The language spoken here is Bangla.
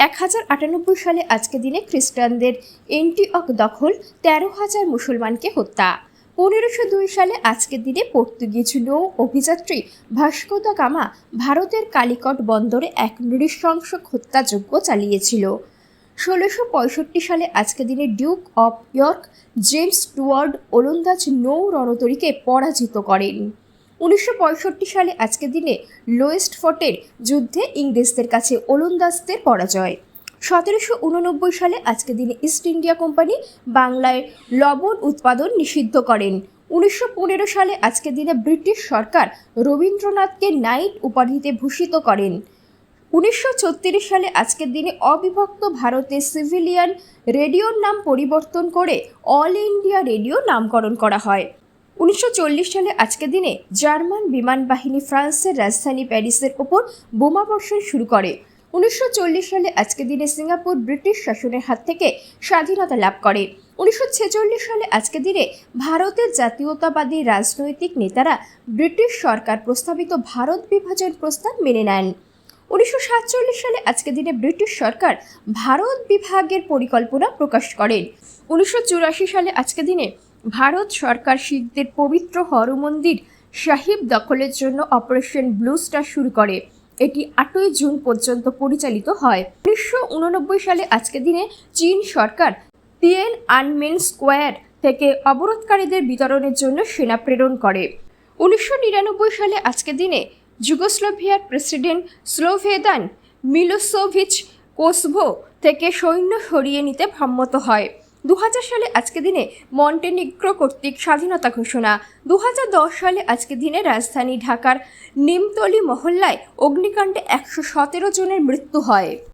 1098 সালে আজকে দিনে খ্রিস্টানদের এন্টিওক দখল, 13,000 মুসলমানকে হত্যা। 1502 সালে আজকের দিনে পর্তুগিজ নৌ অভিযাত্রী ভাস্কো দা গামা ভারতের কালিকট বন্দরে এক নৃশংস হত্যাযজ্ঞ চালিয়েছিল। 1665 সালে আজকের দিনে Duke of York James Stuart ওলন্দাজ নৌ রণতরীকে পরাজিত করেন। 1965 সালে আজকের দিনে লোয়েস্ট ফোর্টের যুদ্ধে ইংরেজদের কাছে ওলন্দাজদের পরাজয়। 1789 সালে আজকের দিনে ইস্ট ইন্ডিয়া কোম্পানি বাংলায় লবণ উৎপাদন নিষিদ্ধ করেন। 1915 সালে আজকের দিনে ব্রিটিশ সরকার রবীন্দ্রনাথকে নাইট উপাধিতে ভূষিত করেন। 1936 সালে আজকের দিনে অবিভক্ত ভারতে সিভিলিয়ান রেডিওর নাম পরিবর্তন করে অল ইন্ডিয়া রেডিও নামকরণ করা হয়। 1940 সালে আজকের দিনে জার্মান বিমান বাহিনী ফ্রান্সের রাজধানী প্যারিসের ওপর বোমাবর্ষণ শুরু করে। 1940 সালে আজকের দিনে সিঙ্গাপুর ব্রিটিশ শাসনের হাত থেকে স্বাধীনতা লাভ করে। 1946 সালে আজকের দিনে ভারতের জাতীয়তাবাদী রাজনৈতিক নেতারা ব্রিটিশ সরকার প্রস্তাবিত ভারত বিভাজন প্রস্তাব মেনে নেন। 1947 সালে আজকের দিনে ব্রিটিশ সরকার ভারত বিভাগের পরিকল্পনা প্রকাশ করেন। 1984 সালে আজকের দিনে ভারত সরকার শিখদের পবিত্র হরমন্দির সাহিব দখলের জন্য অপারেশন ব্লু স্টার শুরু করে। এটি 8ই জুন পর্যন্ত পরিচালিত হয়। 1989 সালে আজকের দিনে চীন সরকার তিয়েনআনমেন স্কোয়ার থেকে অবরোধকারীদের বিতরণের জন্য সেনা প্রেরণ করে। 1999 সালে আজকের দিনে যুগোস্লাভিয়ার প্রেসিডেন্ট স্লোভেদান মিলোসেভিচ কোসোভো থেকে সৈন্য সরিয়ে নিতে সম্মত হয়। 2000 সালে আজকের দিনে মন্টেনিগ্রো কর্তৃক স্বাধীনতা ঘোষণা। 2010 সালে আজকের দিনে রাজধানী ঢাকার নিমতলী মহল্লায় অগ্নিকাণ্ডে 117 জনের মৃত্যু হয়।